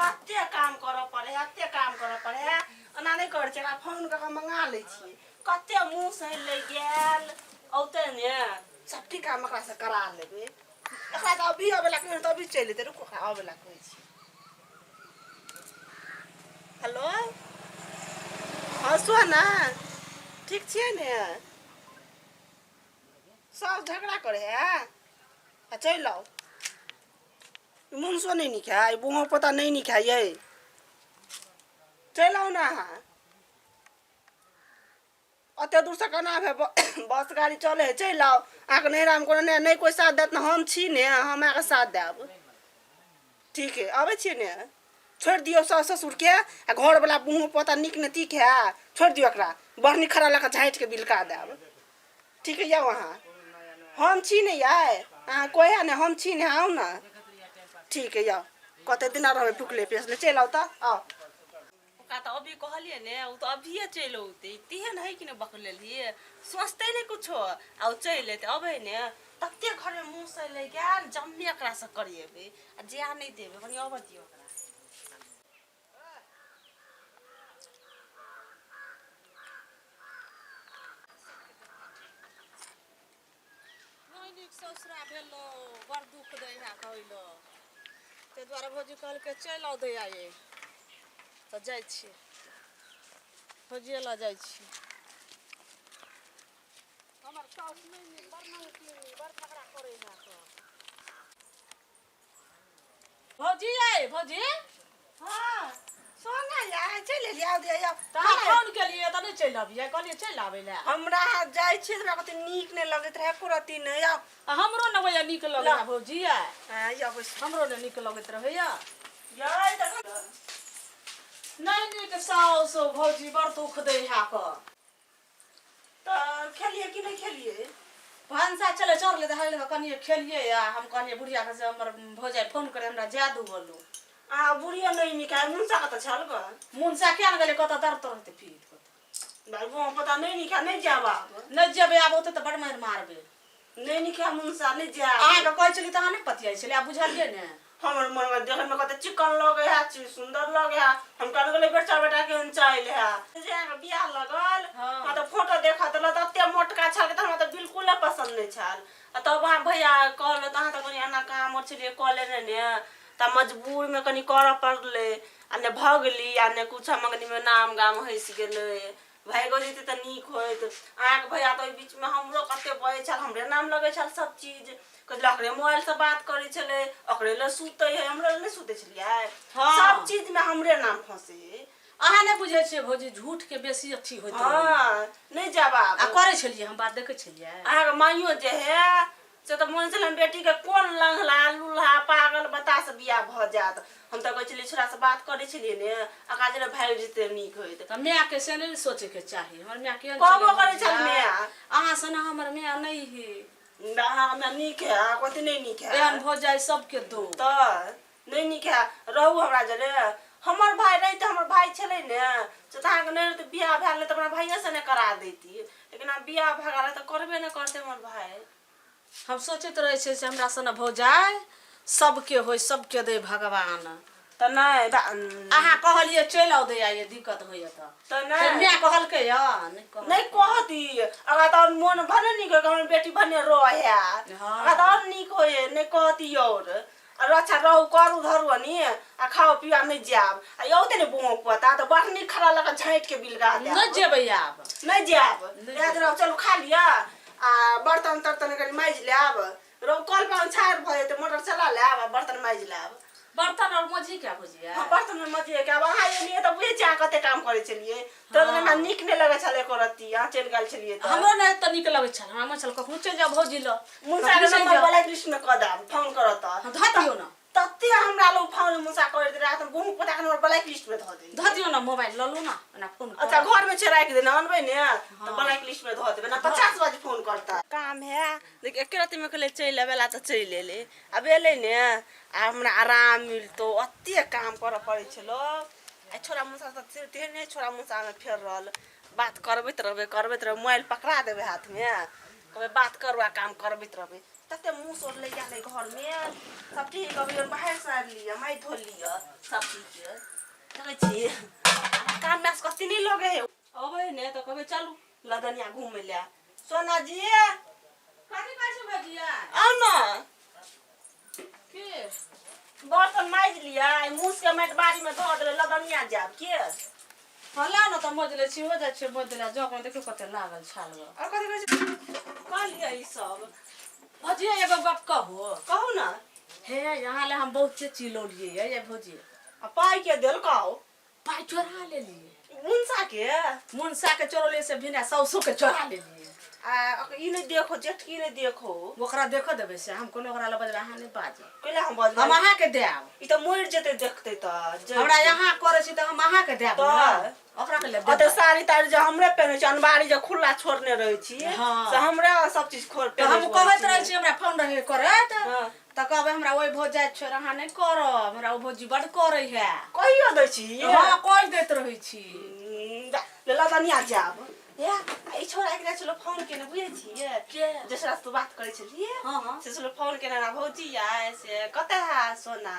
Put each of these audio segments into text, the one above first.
अत्ते काम कर पड़े अत्ते काम कर पड़े ओना नहीं कर छै फोन क के मंगा ले छी कत्ते मुंह से ले गेल औते ने सब काम एकरा से करा लेबे एकरा त अभी आबेला कहियो त अभी चल जेते रुको आबेला कहै छी हेलो हाँ सोना ठीक छियै ने सब झगड़ा करे है आ चल आओ मुंसो नहीं निखा बुआ पता नहीं निखा ये चल आओ ना अत्ते दूर से केना है बस गाड़ी चले है चल आओ आके नहीं राम को नहीं कोई साथ देत ना हम छी ने हम आके साथ देब ठीक है आवे छी ने छोड़ दियो सास ससुर के आ घर वाला बुआ पता निक ने तीक है छोड़ दियो एकरा बहनी खड़ा लगा झाइट के बिलका देब ठीक है जाओ वहाँ हम छी ने याय अहाँ कोई है ना हम छी ने आओ ना ठीक है जाओ कते दिन रहबे भूखले पेसले चल आओ त आओ का तो अभी कहलिए ने उ तो अभी चल औते तेहन है कि ने बकले लिए सोचते नहीं कुछो आ चल लेते अबे ने तत्ते घर में मुंह से ले गेल जम्मे एकरा से करिएबे आ जे नहीं देबे कनी अब दियो एकरा ससुरा भेलो बड़ दुख दे है कहलो ते द्वारा भौजी कहल के चल आओ दैया ये तो जाय छी भौजी ला जाय छी हमर साउस नहीं बड़ झगड़ा करे है तो भौजी आए भौजी हां सोना या चल लिया दे या फोन के लिए त नहीं चल आबिए कहलिए चल आबे ले हमरा जाय छी हमरा कते नीक नहीं लगत रहे पुरती नहीं या हमरो न वया नीक लगे भौजी हां या हमरो न नीक लगत रहे या नहीं नीक साउस भौजी बड़ दुख दे है क त खेलिए कि नहीं खेलिए भांसा चले चढ़ ले दहले कनिए खेलिए या हम कनिए बुढ़िया के से हमर भौजाई फोन करे हमरा जादू बोलू आ बुढ़िया नहीं निकाल मुंसा का त छल ग मुंसा क्या न गेले कत दर्द रहते फिर कत भाई वो पता नहीं निकाल नहीं जाबा नहीं जेबे आब होते त बड़ मार मारबे नहीं निकाल मुंसा नहीं जा आ के कहै छली त नहीं पतियाई छले आ बुझलिए ने हमर मन में देखे में कते चिकन लगे है सुंदर लगे है हम कन गेले बेटा बेटा के चाइल है जे बियाह लगल हां त फोटो देखा त तते मोटका छल के त हमरा त बिल्कुल पसंद नहीं छल तब वहां भैया कहल त त कनी एना काम छलिए कॉले ने त मजबूर में कनी कर पड़ले आ ने भगली आ ने कुछ मंगनी में नाम गाम हइस गेले भाई गो जते त नीक होइत आक भैया त बीच में हमरो कते बय छल हमरे नाम लगे छल सब चीज कजला ओकरे मोबाइल से बात करै छले ओकरे ले सुतै है हमरे ले सुतै छलिए सब चीज में हमरे नाम फंसे अहाँ ने बुझे छे भौजी झूठ के बेसी अच्छी होत हां नहीं जवाब आ करे छलिए हम बात देखे छलिए अहाँ के माइयो जे है से तो मन से बेटी के कोन लंगला लूल्हा पागल बता से बियाह भ जात हम त कहै छलिए छोरा से बात करे छलिए ने आका जे भाई जते नीक होइत त मैं के से नहीं सोचे के चाहिए हमर मैं के कहबो करे छल मैं अहाँ से ना हमर मैं नहीं है ना हमरा नीक है कते नहीं नीक है एहन भ जाय सबके दो त नहीं नीक है रहू हमरा जरे हमर भाई रही त हमर भाई छले ने से त अहाँ के नहीं त बियाह भेल त हमरा भाईया से ने करा देती लेकिन अब बियाह भगाला त करबे न करते हमर भाई हम सोचते रहे छे से हमरा सने भ जाय सबके होय सबके दे भगवान त नहीं आहा कहलिए चल आओ दे ये दिक्कत होय त नहीं मैं कहल के या नहीं कहती अगर त मन भने नीक हमर बेटी भने रोय है अगर त नीक होय नहीं कहती और अच्छा रहू करू धरू अनि आ खाओ पिया नहीं जाब आ यौते ने बुआ पता त बहनी खड़ा लगा झाइट के बिलगा दे नहीं जेबे आब नहीं जाब याद रहो चलो खा लिया आ बर्तन तर्तन के माइज लेब रो कल पान छाड़ भए त मोटर चला लेब बर्तन माइज लेब बर्तन और मजी क्या भुजिया हां बर्तन में मजी क्या वहां ये नहीं त बुझे चा कते काम करे छलिए त ना निक ने लगे छले करती यहां चल गेल छलिए त हमरो ने त निक लगे छल हम चल कखनो चल जा भौजी ल मुंसा के नंबर वाला कृष्ण क दा फोन करत ध दियो न तत्ते हमरा लो फोन मुंसा कर दे रात गुम पता के नंबर ब्लैक लिस्ट में ध दियो न मोबाइल ल लो ना फोन अच्छा घर में छे राख दे न अनबे ने त ब्लैक लिस्ट में ध देबे ना 50 बजे फोन करता काम है देख एक रात में कले चल आवेला त चल ले अब एले ने आ हमरा आराम मिलतो अत्ते काम कर पड़े छलो आ छोरा मुंसा त तेने छोरा मुंसा में फेर रहल बात करबे त रहबे मोबाइल पकड़ा देबे हाथ में कबे बात करवा काम करबे त रहबे तते मुंह सोर ले जाले घर में सब ठीक कभी बाहर सार लिया माई धो लिया सब ठीक है देखे छी काम में कति नहीं लगे है अबे ने तो कभी चलू लदनिया घूमे ले सोना जी कथि कहै छै भजिया आओ न के बर्तन माज लिया मूस के माट बाड़ी में धो देले लदनिया जाब के हला न त मजले छी हो जा छै मजला जक देखियो कते लागल छाल और कथि कहै छै कह लिया ई सब भजिया एगो बात कहू ना हे यहाँ ले हम बहुत से चिलौलिए है ये भजिया आ पाई के देल काओ पाई चोरा ले लिए मुनसा के चोरले से बिना सौसो के चोरा ले लिए आ ई ने देखो जेठकी ने देखो ओकरा देखो देबे से हम कोनो ओकरा ल बजला हां नहीं बाज कइला हम बज हम अहा के देब ई त मोर जेते देखते त हमरा यहाँ करे छी त हम अहा के देब ओकरा के ले देब त साड़ी ताड़ी जे हमरे पहने छी अनबारी जे खुला छोड़ने रहे छी से हमरा सब चीज खोल पे हम कहत रहे छी हमरा फोन रहे करत त कहबे हमरा ओइ भोज जाय छोड़ अहा नहीं करब हमरा ओ भोजी बड करे है कहियो दै छी हां कहि दैत रहे छी लेला तनिया जाब या ई छोरा एकरा चलो फोन केने बुझै छी के जसरा तू बात करै छलिए हां हां से चलो फोन केने ना भौजी आय से कते है सोना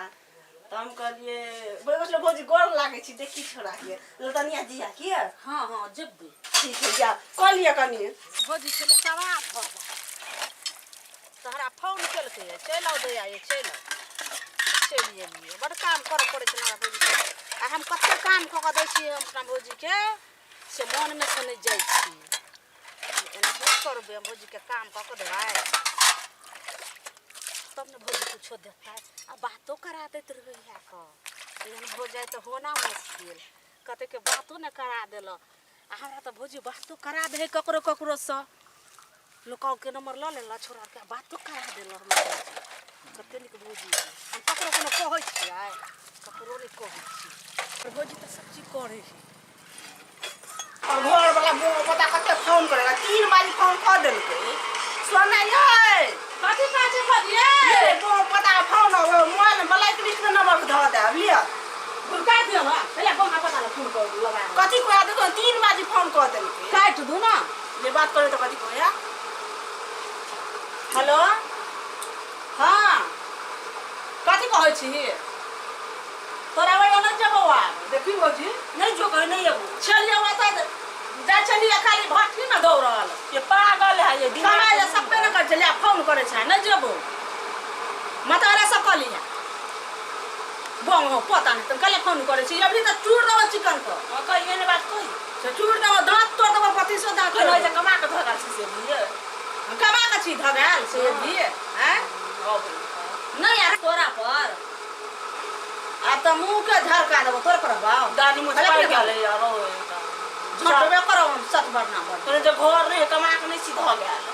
त हम कहलिए बोले भौजी गोर लागे छी देखी छोरा के लतनिया जिया के हां हां जेबे ठीक है जा कहलिए कनी भौजी चले सवा भ तहरा फोन केलके चल आओ दे आए चलिए लिए बड़ काम कर पड़े छै हमरा भौजी आ हम कते काम क के दै छी हम अपना भौजी के से मन में से नहीं जाय छी एना की करबे भौजी के काम क के देबै तब न भौजी कुछ देता है आ बातो करा देत रही है क एहन हो जाए तो होना मुश्किल कते के बातो न करा देल आ हमरा त भौजी बातो करा दे ककरो ककरो से लोकाव के नंबर ल लेला छोरा के बातो करा देल हमरा कते निक भौजी हम ककरो कोनो कहै छियै ककरो नहीं कहै छी भौजी त सब चीज करे है और घर वाला पता कते फोन करेगा 3 बार फोन कर देलके सोना ये कथि काजे भजिए ये पता फोन मोबाइल में ब्लैक लिस्ट में नंबर धऽ दे लिया काट दियो ना पहले फोन पता ल फोन कर लगा कथि कोया देखो 3 बार फोन कर देलके काट दू ना ये बात करे तो कथि कोया हेलो हां कथि कहै छी तोरा वही न जबवा देखी भौजी नहीं जो कहे नहीं अब चलिए बता जा चलिए खाली भट्टी में दौड़ल ये पागल है ये दिमाग ये सब पे न कर चलिए फोन करे छै नहीं जबो मतरे सब कर लिया बंग हो पता नहीं तुम कल फोन करे छी अभी त चूर दवा चिकन को कहिए ने बात कोई से चूर दवा दांत तोड़ दवा 2500 दांत कोई जे कमा के धगा छी से लिए कमा के छी धगाल से लिए हैं नहीं यार तोरा पर अब त मुंह के झरका देबो तोर करबा दादी मुंह पड़ गेले यार झटबे करो सत बरना बर तोरे जे घर नहीं कमा के नहीं सीधा गेल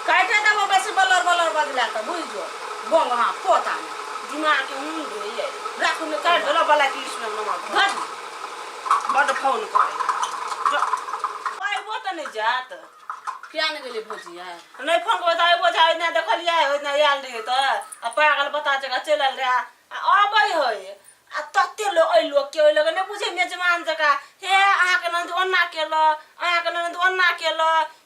काटे देबो बेसी बलर बदला त बुझजो बंग हां पोता दिमाग के मुंह दे ये राखू में काट देला वाला की इसमें नमक धर बड फोन करे पाइबो त नहीं जात क्या नहीं गेली भौजिया नहीं फोन को बताइबो जाय ना देखलिया ना आयल रहे त आ पागल बता जगह चलल रे आबै होय आ तत्ते लो ओइ लोग के ओइ लोग ने बुझे मेजमान जका हे आहा के नंद ओन्ना केल आहा के नंद ओन्ना केल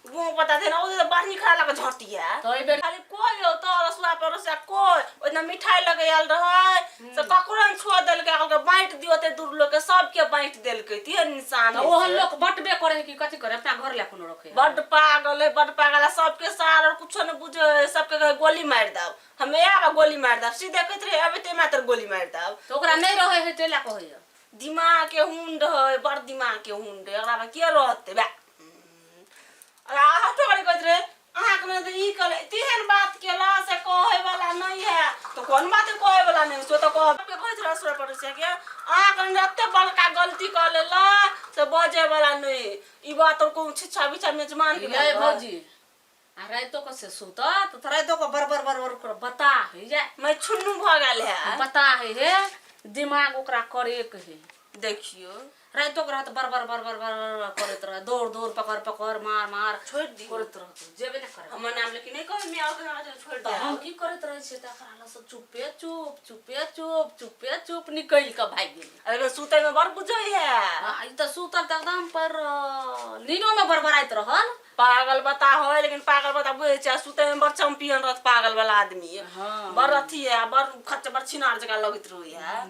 गो पता थे ना ओ बाहरी खा लग झटिया तो ए बे खाली कोई हो तो रसुआ पर रसुआ कोई ओना मिठाई लगे आल रहै से ककरन छोड़ देल के अलग बांट दियो ते दूर लोग के सब के बांट देल के ते इंसान तो ओहन लोग बटबे करे कि कथि करे अपना घर ले कोनो रखे बड पागल है सब के सार और कुछ न बुझे सब के गोली मार दाव हमें आगा गोली मार दाव सीधे कहत रहे अबे ते मात्र गोली मार दाव तो ओकरा नहीं रहे है तेला कहै दिमाग के हुंड है बड़ दिमाग के हुंड एकरा में के रहते बा आ थोड़ी कहत रहे आहा के न ई करे तेहन बात केला से कहे वाला नहीं है तो कौन बात कहे वाला नहीं सो तो कह के कहत रहे सर पर से के आहा के रत्ते बड़का गलती कर लेला से बजे वाला नहीं ई बात को छिछा बिछा मेजमान के ए भौजी आ रातो को से सुता तो रातो को बरबर कर बता है जा मैं छुन्नू भ गेल है बता है रे दिमाग ओकरा करे के है देखियो रातो को रात बरबर करत रह दौड़ पकड़ मार छोड़ दी करत रह जेबे न करे हमर नाम लेकिन नहीं कह मैं आके छोड़ दे हम की करत रह छै त कराला सब चुपे चुप निकल के भाग गेल अरे सुते में बड़ बुझै है ई त सुतल त एकदम पर नीनो में बरबराइत रहल पागल बता हो लेकिन पागल बता बुझे छै सुते में बड़ चैंपियन रहत पागल वाला आदमी हाँ। बड़ अथी है बड़ खच बड़ छिनार जगह लगत रही है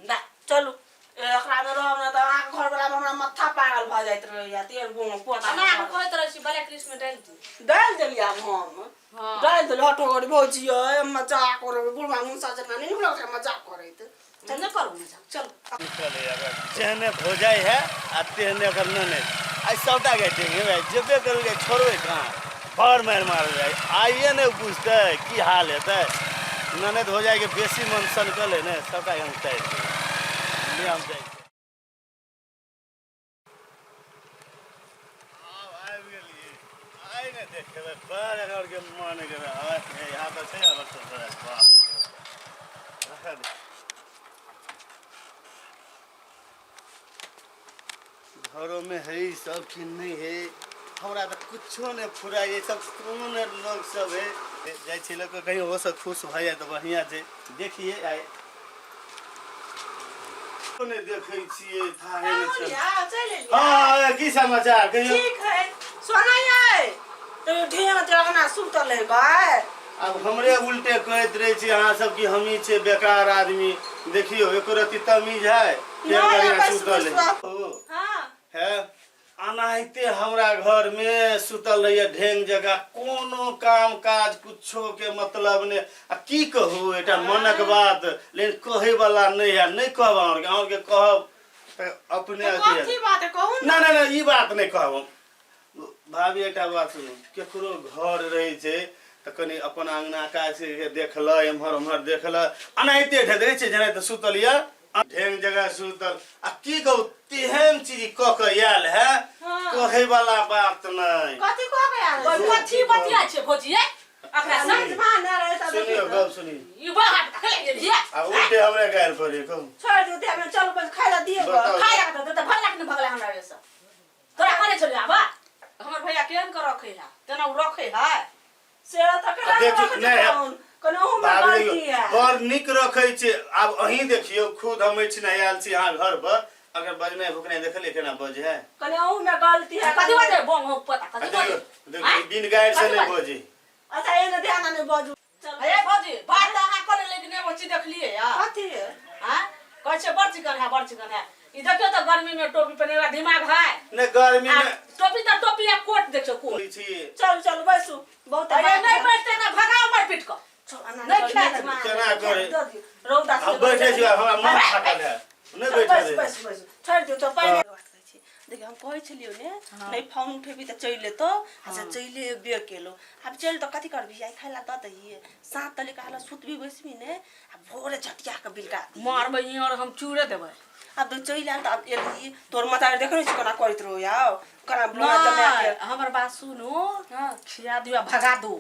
ना चलू एकरा में रहब ना त आंख घर वाला में हमरा माथा पागल भ जाइत रही है तेल गुम पोता ना कहत रह छी ब्लैक लिस्ट में डाल दी डाल देलिया हम हाँ। डाल देल हटो गरी भौजी है मजाक करे बुढ़वा मुंसा जका नहीं हमरा से मजाक करैत चल न करू मजाक चल चले अगर जेहने हो जाए है आ तेहने अगर न आई सबटा के देंगे भाई जेबे करोगे छोड़बे कहाँ फर मार जाए आइए नहीं पूछते की हाल है ननद हो जाएगी बेसी मन सनकल है ना सबटा हम तैर ले हम जाए आई ने देखे बार अगर के मन के यहाँ तो छै अगर घरों में है सब चीज नहीं है हमरा तो कुछो नहीं फुरा ये सब कौन लोग सब है जाए लोग कहीं हो सब खुश भ जाए तो बढ़िया से देखिए आए ने देखे छिए था है ने हां की समाचार कहियो ठीक है सोना ये तो ढेर जगना सुतल है गाय अब हमरे उल्टे कहत रहे छी अहाँ सब की हमी छे बेकार आदमी देखियो एको रति तमीज है के बढ़िया सुतल है हां है अनाहिते हमरा घर में सुतल रहिए ढेंग जगह कोनो काम काज कुछो के मतलब ने आ की कहू एटा मनक बात लेकिन कहे वाला नहीं है नहीं कहब और के कहब अपने कथी बात कहू ना ना ना ई बात नहीं कहब भाभी एटा बात सुनो केकरो घर रहे छे त कनी अपन अंगना काज से देखल एमहर उमहर देखल अनाहिते ढेरे छे जना त सुतलिया ढेंग जगह सुतल आ की कहू तेहन चीज क के आयल है कहे वाला बात नहीं कथी कह के आयल कथी बतिया छे भौजी अकरा समझ में ना रहे त सुनियो गप सुनी ई बात खेले गेलिए आ उल्टे हमरे गायर पड़े कहू छोड़ दो ते में चल बस खाइला दिए खाइ रख त भला के भगला हमरा रे सब तोरा करे चले आबा हमर भैया केहन कर रखे है तना उ रखे है से तक ना कनो हम गलती है बड़ निक रखे छे अब अही देखियो खुद हम छी ना आयल छी यहां घर पर अगर बजने भुकने देखले केना बजे है कनो में गलती है कथी बात बोंग पता कथी बात देखियो दिन गायर से नहीं बजे अच्छा ये न ध्यान नहीं बाजू चल हे भौजी बात अहाँ करे लेकिन ए बच्ची देखलिए यार कथी है हां कहै छे बड़ चिकन है ई देखियो त गर्मी में टोपी पहनेला दिमाग है ने गर्मी में टोपी त टोपी या कोट देखियो कोट चल चल बैसू बहुत अरे नहीं बैठते ना भगाओ मार पीट को नहीं केना करे रौदा अब बैठे छी हमरा मन फाटल है नहीं बैठे बस बस छोड़ दो तो पहले बात कहै छी देखियो हम कहै छलियो ने नहीं फोन उठेबी त चैले तो अच्छा चैले बे केलो अब चल तो कथि करबी आई खाइला द दही सात तले काला सुतबी बैसबी ने अब भोरे झटिया के बिलका मारबै ई और हम चूड़े देबै अब तो चैला त अब एली तोर माता देखै छी कोना करैत रहो याओ कना ब्लोना जमा के हमर बात सुनो खिया दिया भगा दो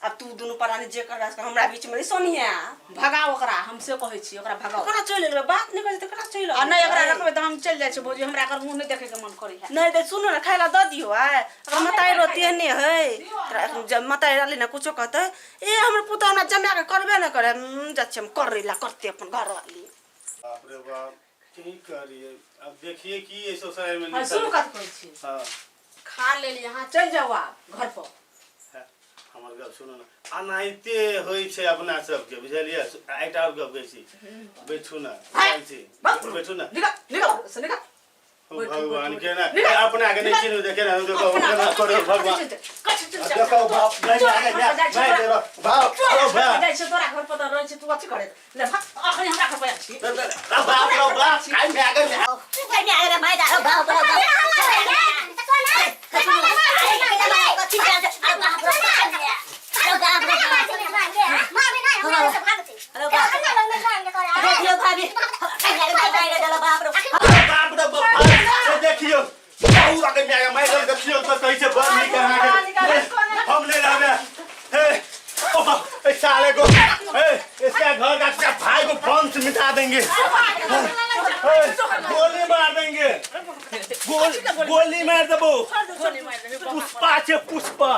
अब तू दोनों परानी जे कर हमरा बीच में सोनिया भगाओ ओकरा हमसे कहै छी ओकरा भगाओ कना चैले रे बात नहीं करे त कना चैले आ नहीं एकरा रखबै त हम चल जाय छी भौजी हमरा एकर मुंह नहीं देखे के मन करै है नहीं दे सुनो ना खाइला द दियो है अगर मताई रोती है ने है जब मताई डाली ना कुछो कहते ए हमर पुता ना जमा के करबे ना करे जच्छम करैला करते अपन घर वाली बाप रे बाप की करिए अब देखिए कि ये सोसाइटी में हां सुन कत कहै छी हां खा ले ली यहां चल जाओ आप घर पर हमर गप सुनो ना अनाहिते होई छे अपना सब के बुझलिए आइटा और गप गइसी बैठू ना चल छी बैठू ना निकल से निकल भगवान के ना अपना के नहीं चिन्ह देखे ना देखो केना करो भगवान देखो बाप नहीं आगे नहीं दे बाप ओ बाप जाय छ तोरा घर पर त रहै छ तू अथि करे ले भाग अखनी हमरा घर पर छी बाप रो बाप काई में आगे कहीं आगे भाई जा बाप देखियो बहु आगे में आगे मैं देखियो तो कैसे बंद नहीं करना हम ले रहे हैं ए साले को इसका घर का भाई को बम से मिटा देंगे गोली मार देंगे गोली मार देबो पुष्पा छे पुष्पा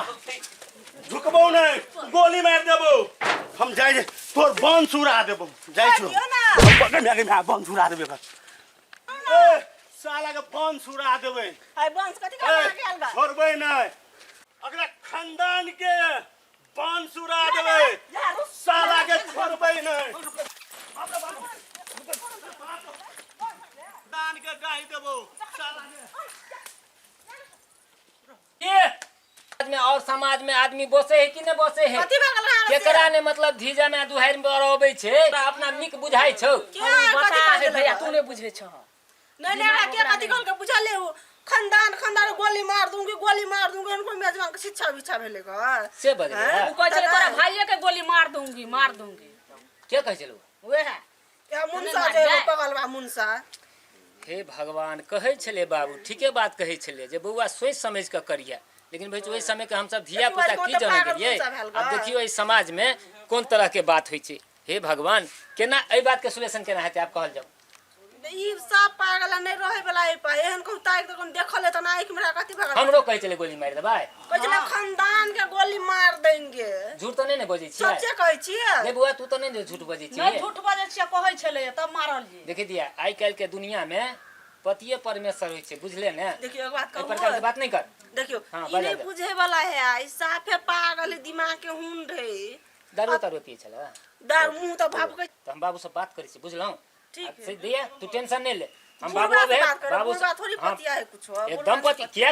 झुकबो नहीं गोली मार देबो हम जाए तोर बंश उड़ा देबो जाय छु पकड़ में आगे में बंश उड़ा देबे ए साला के बंश उड़ा देबे आई बंस कथि का गेल बा छोड़बै नहीं अगला खानदान के बांस उड़ा देवे साला के छोड़बै नहीं दान के गाही देबो साला ये में और समाज में आदमी बसे है कि नहीं बसे है कथी भगल रहा केकरा ने मतलब धीजा में दुहार में अबै छे अपना निक बुझाई छौ बता दे भैया तू ने बुझे छ नहीं नहीं के कथी कल के बुझा ले खानदान खानदान गोली मार दूंगी उनको मेजबान के शिक्षा विच्छा भेले का से बजे तू कह चले तोरा भाइये के गोली मार दूंगी के कह चलो वे है या मुनसा जे पगल बा मुनसा हे भगवान कहै छले बाबू ठीके बात कहै छले जे बउआ सोच समझ के करिया लेकिन भाई ओहि समय के हम सब धिया पुता की जाने गेलिए अब देखियो इस समाज में कौन तरह के बात होई छे हे भगवान केना ए बात के सॉल्यूशन केना हेते आप कहल जाओ ई सब पागल नहीं रहे वाला ए पा एहन कहू ताक त कोन देखले त ना एक मेरा कथी भगल हमरो कहै छले गोली मार देबै कहले खानदान के गोली मार देंगे झूठ तो नहीं ने बजै छियै सच्चे कहै छियै ले बुआ तू तो नहीं झूठ बजै छियै नहीं झूठ बजे छियै कहै छले तब मारल जी देखि दिया आई काल के दुनिया में पतिये परमेश्वर होय छे बुझले ने देखियो एक बात ए कहू प्रकार के बात नहीं कर देखियो हाँ, ई बजा नहीं जा। बुझे वाला है ई साफे पागल दिमाग के हुंड है दारू तारू पिए छला डर मुंह तो भाप के तो हम बाबू से बात करै छी बुझलौ ठीक है से दिया तू टेंशन नहीं ले हम बुढ़वा बाबू से है बात करो, बाबू बुढ़वा थोड़ी हाँ, पतिया है कुछ एकदम पति क्या